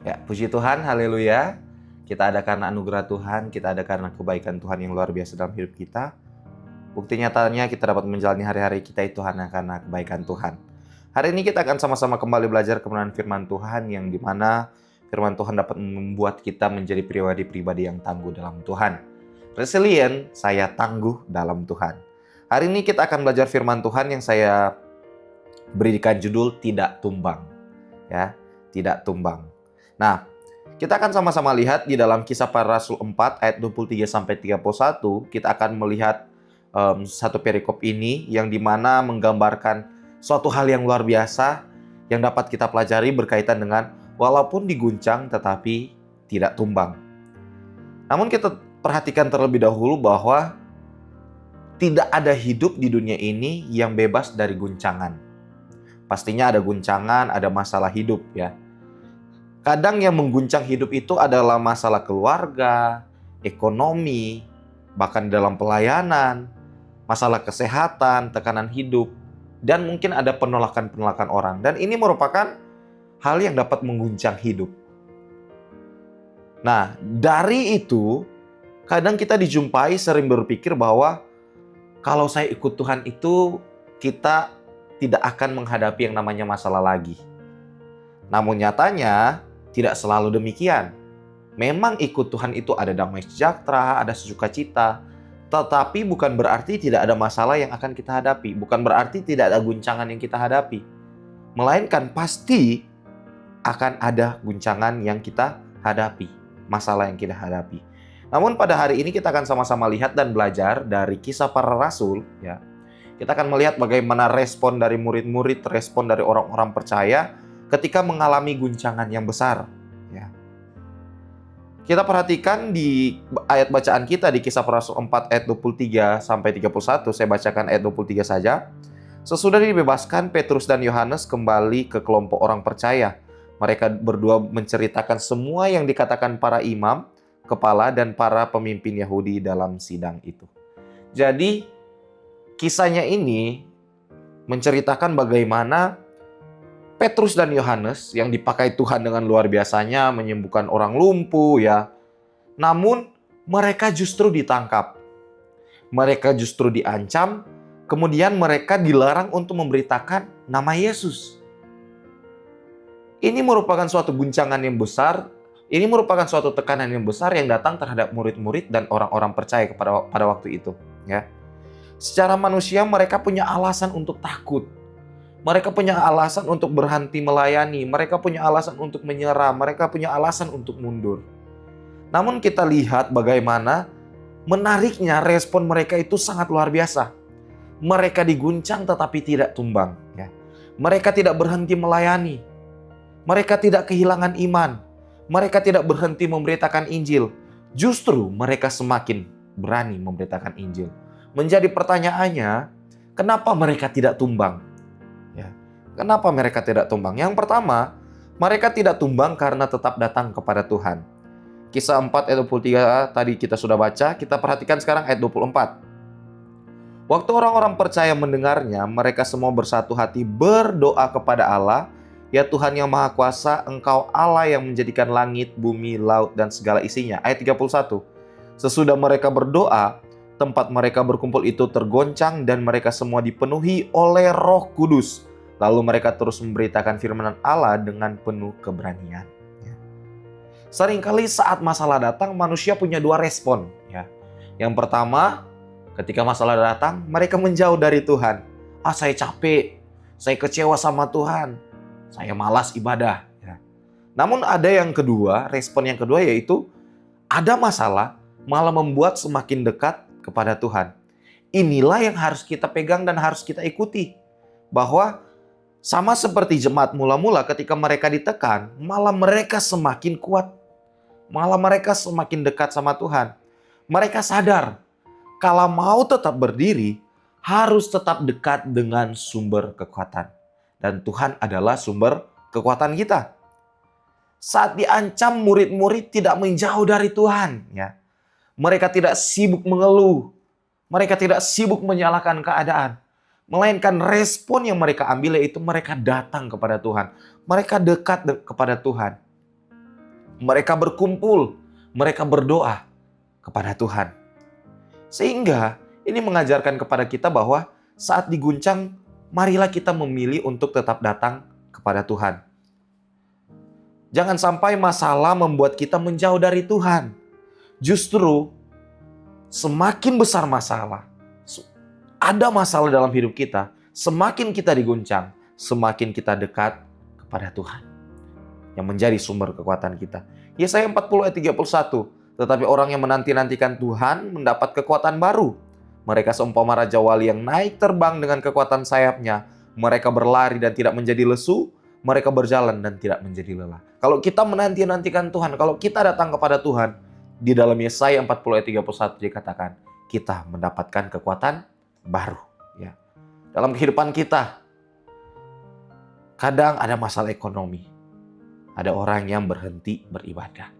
Ya, puji Tuhan, haleluya. Kita ada karena anugerah Tuhan, kita ada karena kebaikan Tuhan yang luar biasa dalam hidup kita. Bukti nyatanya kita dapat menjalani hari-hari kita itu hanya karena kebaikan Tuhan. Hari ini kita akan sama-sama kembali belajar kebenaran firman Tuhan yang dimana firman Tuhan dapat membuat kita menjadi pribadi-pribadi yang tangguh dalam Tuhan. Resilient, saya tangguh dalam Tuhan. Hari ini kita akan belajar firman Tuhan yang saya berikan judul Tidak Tumbang. Ya, tidak tumbang. Nah, kita akan sama-sama lihat di dalam Kisah Para Rasul 4 ayat 23-31, kita akan melihat satu perikop ini yang dimana menggambarkan suatu hal yang luar biasa yang dapat kita pelajari berkaitan dengan walaupun diguncang tetapi tidak tumbang. Namun kita perhatikan terlebih dahulu bahwa tidak ada hidup di dunia ini yang bebas dari guncangan. Pastinya ada guncangan, ada masalah hidup ya. Kadang yang mengguncang hidup itu adalah masalah keluarga, ekonomi, bahkan dalam pelayanan, masalah kesehatan, tekanan hidup, dan mungkin ada penolakan-penolakan orang. Dan ini merupakan hal yang dapat mengguncang hidup. Nah, dari itu, kadang kita dijumpai sering berpikir bahwa kalau saya ikut Tuhan itu, kita tidak akan menghadapi yang namanya masalah lagi. Namun nyatanya, tidak selalu demikian. Memang ikut Tuhan itu ada damai sejahtera, ada sukacita, tetapi bukan berarti tidak ada masalah yang akan kita hadapi. Bukan berarti tidak ada guncangan yang kita hadapi. Melainkan pasti akan ada guncangan yang kita hadapi, masalah yang kita hadapi. Namun pada hari ini kita akan sama-sama lihat dan belajar dari Kisah Para Rasul. Ya. Kita akan melihat bagaimana respon dari murid-murid, respon dari orang-orang percaya ketika mengalami guncangan yang besar. Ya. Kita perhatikan di ayat bacaan kita di Kisah Para Rasul 4 ayat 23-31. Saya bacakan ayat 23 saja. Sesudah dibebaskan, Petrus dan Yohanes kembali ke kelompok orang percaya. Mereka berdua menceritakan semua yang dikatakan para imam, kepala, dan para pemimpin Yahudi dalam sidang itu. Jadi, kisahnya ini menceritakan bagaimana Petrus dan Yohanes yang dipakai Tuhan dengan luar biasanya menyembuhkan orang lumpuh ya. Namun mereka justru ditangkap. Mereka justru diancam, kemudian mereka dilarang untuk memberitakan nama Yesus. Ini merupakan suatu guncangan yang besar, ini merupakan suatu tekanan yang besar yang datang terhadap murid-murid dan orang-orang percaya pada waktu itu, ya. Secara manusia mereka punya alasan untuk takut. Mereka punya alasan untuk berhenti melayani, mereka punya alasan untuk menyerah, mereka punya alasan untuk mundur. Namun kita lihat bagaimana menariknya respon mereka itu sangat luar biasa. Mereka diguncang tetapi tidak tumbang. Ya. Mereka tidak berhenti melayani. Mereka tidak kehilangan iman. Mereka tidak berhenti memberitakan Injil. Justru mereka semakin berani memberitakan Injil. Menjadi pertanyaannya, kenapa mereka tidak tumbang? Kenapa mereka tidak tumbang? Yang pertama, mereka tidak tumbang karena tetap datang kepada Tuhan. Kisah 4 ayat 23 tadi kita sudah baca, kita perhatikan sekarang ayat 24. Waktu orang-orang percaya mendengarnya, mereka semua bersatu hati berdoa kepada Allah, ya Tuhan yang Maha Kuasa, Engkau Allah yang menjadikan langit, bumi, laut, dan segala isinya. Ayat 31. Sesudah mereka berdoa, tempat mereka berkumpul itu tergoncang dan mereka semua dipenuhi oleh Roh Kudus. Lalu mereka terus memberitakan firman Allah dengan penuh keberanian. Seringkali saat masalah datang, manusia punya dua respon. Yang pertama, ketika masalah datang, mereka menjauh dari Tuhan. Saya capek, saya kecewa sama Tuhan, saya malas ibadah. Namun ada yang kedua, respon yang kedua yaitu ada masalah malah membuat semakin dekat kepada Tuhan. Inilah yang harus kita pegang dan harus kita ikuti. Bahwa sama seperti jemaat mula-mula ketika mereka ditekan, malah mereka semakin kuat. Malah mereka semakin dekat sama Tuhan. Mereka sadar, kalau mau tetap berdiri, harus tetap dekat dengan sumber kekuatan. Dan Tuhan adalah sumber kekuatan kita. Saat diancam, murid-murid tidak menjauh dari Tuhan. Mereka tidak sibuk mengeluh. Mereka tidak sibuk menyalahkan keadaan. Melainkan respon yang mereka ambil yaitu mereka datang kepada Tuhan. Mereka dekat kepada Tuhan. mereka berkumpul, mereka berdoa kepada Tuhan. Sehingga ini mengajarkan kepada kita bahwa saat diguncang, marilah kita memilih untuk tetap datang kepada Tuhan. Jangan sampai masalah membuat kita menjauh dari Tuhan. Justru semakin besar masalah, ada masalah dalam hidup kita, semakin kita diguncang, semakin kita dekat kepada Tuhan yang menjadi sumber kekuatan kita. Yesaya 40 ayat 31. Tetapi orang yang menanti-nantikan Tuhan mendapat kekuatan baru. Mereka seumpama raja wali yang naik terbang dengan kekuatan sayapnya. Mereka berlari dan tidak menjadi lesu. Mereka berjalan dan tidak menjadi lelah. Kalau kita menanti-nantikan Tuhan, kalau kita datang kepada Tuhan, di dalam Yesaya 40 ayat 31 dikatakan, kita mendapatkan kekuatan baru. Ya. Dalam kehidupan kita, kadang ada masalah ekonomi. Ada orang yang berhenti beribadah.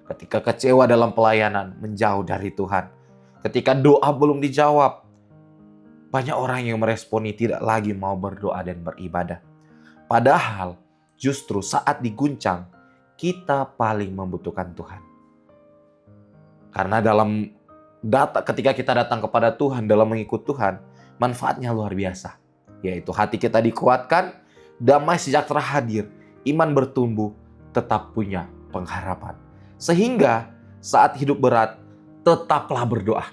Ketika kecewa dalam pelayanan, menjauh dari Tuhan. Ketika doa belum dijawab, banyak orang yang meresponi tidak lagi mau berdoa dan beribadah. Padahal justru saat diguncang, kita paling membutuhkan Tuhan. Karena ketika kita datang kepada Tuhan, dalam mengikut Tuhan, manfaatnya luar biasa. Yaitu hati kita dikuatkan, damai sejahtera hadir, iman bertumbuh, tetap punya pengharapan. Sehingga saat hidup berat, tetaplah berdoa.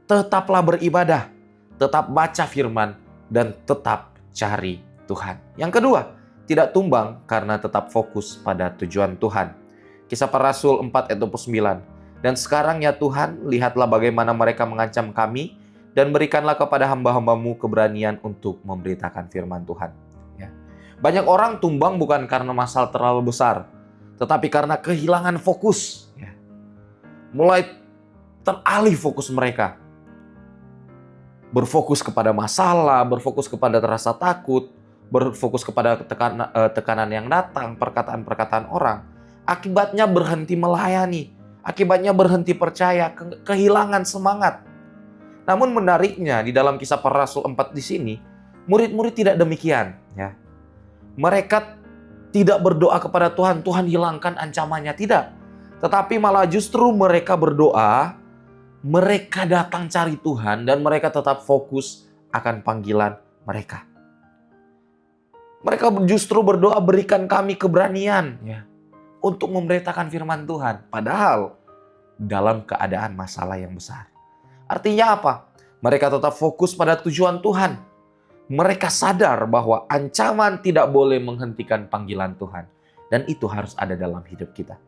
Tetaplah beribadah. Tetap baca firman. Dan tetap cari Tuhan. Yang kedua, tidak tumbang karena tetap fokus pada tujuan Tuhan. Kisah Para Rasul 4 ayat 29. Dan sekarang ya Tuhan, lihatlah bagaimana mereka mengancam kami dan berikanlah kepada hamba-hambamu keberanian untuk memberitakan firman Tuhan. Ya. Banyak orang tumbang bukan karena masalah terlalu besar, tetapi karena kehilangan fokus. Ya. Mulai teralih fokus mereka. Berfokus kepada masalah, berfokus kepada rasa takut, berfokus kepada tekanan yang datang, perkataan-perkataan orang. Akibatnya berhenti melayani, akibatnya berhenti percaya, kehilangan semangat. Namun menariknya di dalam Kisah Para Rasul 4 di sini, murid-murid tidak demikian. Ya. Mereka tidak berdoa kepada Tuhan, Tuhan hilangkan ancamannya, tidak. Tetapi malah justru mereka berdoa, mereka datang cari Tuhan dan mereka tetap fokus akan panggilan mereka. Mereka justru berdoa, berikan kami keberanian ya, untuk memberitakan firman Tuhan. Padahal dalam keadaan masalah yang besar. Artinya apa? Mereka tetap fokus pada tujuan Tuhan. Mereka sadar bahwa ancaman tidak boleh menghentikan panggilan Tuhan. Dan itu harus ada dalam hidup kita.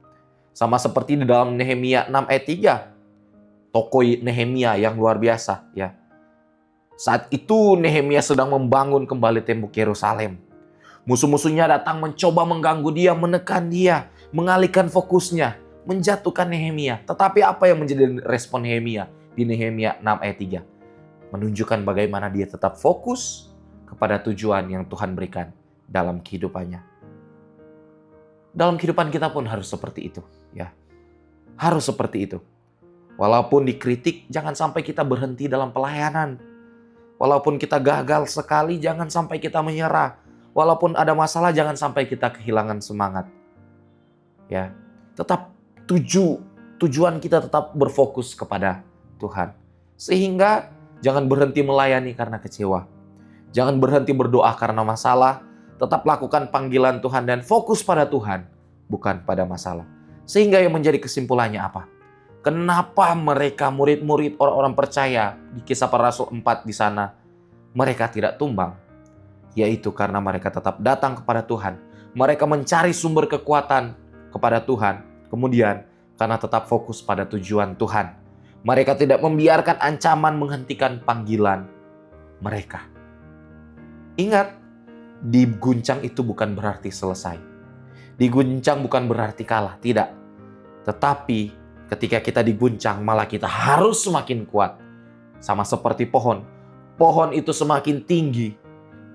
Sama seperti di dalam Nehemia 6 ayat 3. Tokoh Nehemia yang luar biasa. Ya. Saat itu Nehemia sedang membangun kembali tembok Yerusalem. Musuh-musuhnya datang mencoba mengganggu dia, menekan dia, mengalihkan fokusnya, menjatuhkan Nehemia. Tetapi apa yang menjadi respon Nehemia di Nehemia 6 ayat 3? Menunjukkan bagaimana dia tetap fokus kepada tujuan yang Tuhan berikan dalam kehidupannya. Dalam kehidupan kita pun harus seperti itu, ya. Harus seperti itu. Walaupun dikritik, jangan sampai kita berhenti dalam pelayanan. Walaupun kita gagal sekali, jangan sampai kita menyerah. Walaupun ada masalah, jangan sampai kita kehilangan semangat. Ya, tetap tujuan kita tetap berfokus kepada Tuhan. Sehingga jangan berhenti melayani karena kecewa. Jangan berhenti berdoa karena masalah. Tetap lakukan panggilan Tuhan dan fokus pada Tuhan, bukan pada masalah. Sehingga yang menjadi kesimpulannya apa? Kenapa mereka murid-murid orang-orang percaya di Kisah Para Rasul 4 di sana mereka tidak tumbang? Yaitu karena mereka tetap datang kepada Tuhan. Mereka mencari sumber kekuatan kepada Tuhan. Kemudian karena tetap fokus pada tujuan Tuhan. Mereka tidak membiarkan ancaman menghentikan panggilan mereka. Ingat, diguncang itu bukan berarti selesai. Diguncang bukan berarti kalah, tidak. Tetapi ketika kita diguncang, malah kita harus semakin kuat. Sama seperti pohon. Pohon itu semakin tinggi,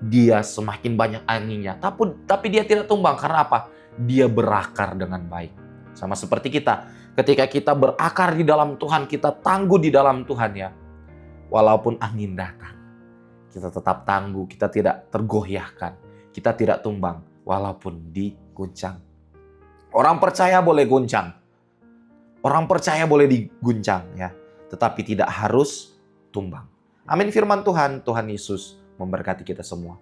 dia semakin banyak anginnya. Tapi dia tidak tumbang. Karena apa? Dia berakar dengan baik. Sama seperti kita. Ketika kita berakar di dalam Tuhan, kita tangguh di dalam Tuhan ya. Walaupun angin datang, kita tetap tangguh, kita tidak tergoyahkan. Kita tidak tumbang walaupun diguncang. Orang percaya boleh goncang. Orang percaya boleh diguncang ya, tetapi tidak harus tumbang. Amin firman Tuhan, Tuhan Yesus memberkati kita semua.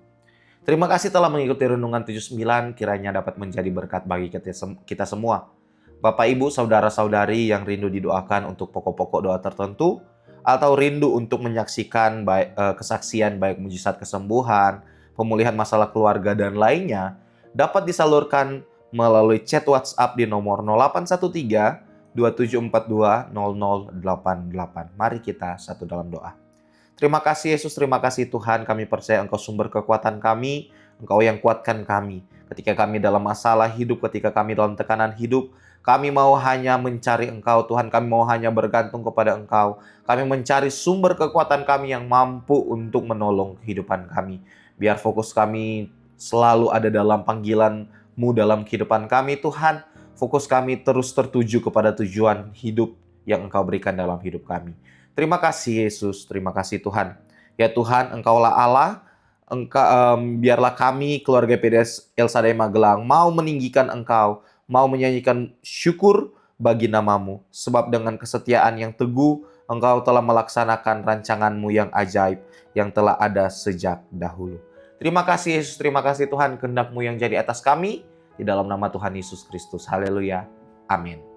Terima kasih telah mengikuti Renungan 79, kiranya dapat menjadi berkat bagi kita semua. Bapak, Ibu, Saudara-saudari yang rindu didoakan untuk pokok-pokok doa tertentu, atau rindu untuk menyaksikan kesaksian baik mujizat kesembuhan, pemulihan masalah keluarga, dan lainnya, dapat disalurkan melalui chat WhatsApp di nomor 0813 2742 0088. Mari kita satu dalam doa. Terima kasih Yesus, terima kasih Tuhan. Kami percaya Engkau sumber kekuatan kami, Engkau yang kuatkan kami. Ketika kami dalam masalah hidup, ketika kami dalam tekanan hidup, kami mau hanya mencari Engkau Tuhan, kami mau hanya bergantung kepada Engkau. Kami mencari sumber kekuatan kami yang mampu untuk menolong kehidupan kami. Biar fokus kami selalu ada dalam panggilan-Mu dalam kehidupan kami Tuhan. Fokus kami terus tertuju kepada tujuan hidup yang Engkau berikan dalam hidup kami. Terima kasih Yesus, terima kasih Tuhan. Ya Tuhan, Engkaulah Allah, biarlah kami keluarga PDS El Shaddai Magelang mau meninggikan Engkau, mau menyanyikan syukur bagi nama-Mu. Sebab dengan kesetiaan yang teguh, Engkau telah melaksanakan rancangan-Mu yang ajaib, yang telah ada sejak dahulu. Terima kasih Yesus, terima kasih Tuhan, kehendak-Mu yang jadi atas kami, di dalam nama Tuhan Yesus Kristus. Haleluya. Amin.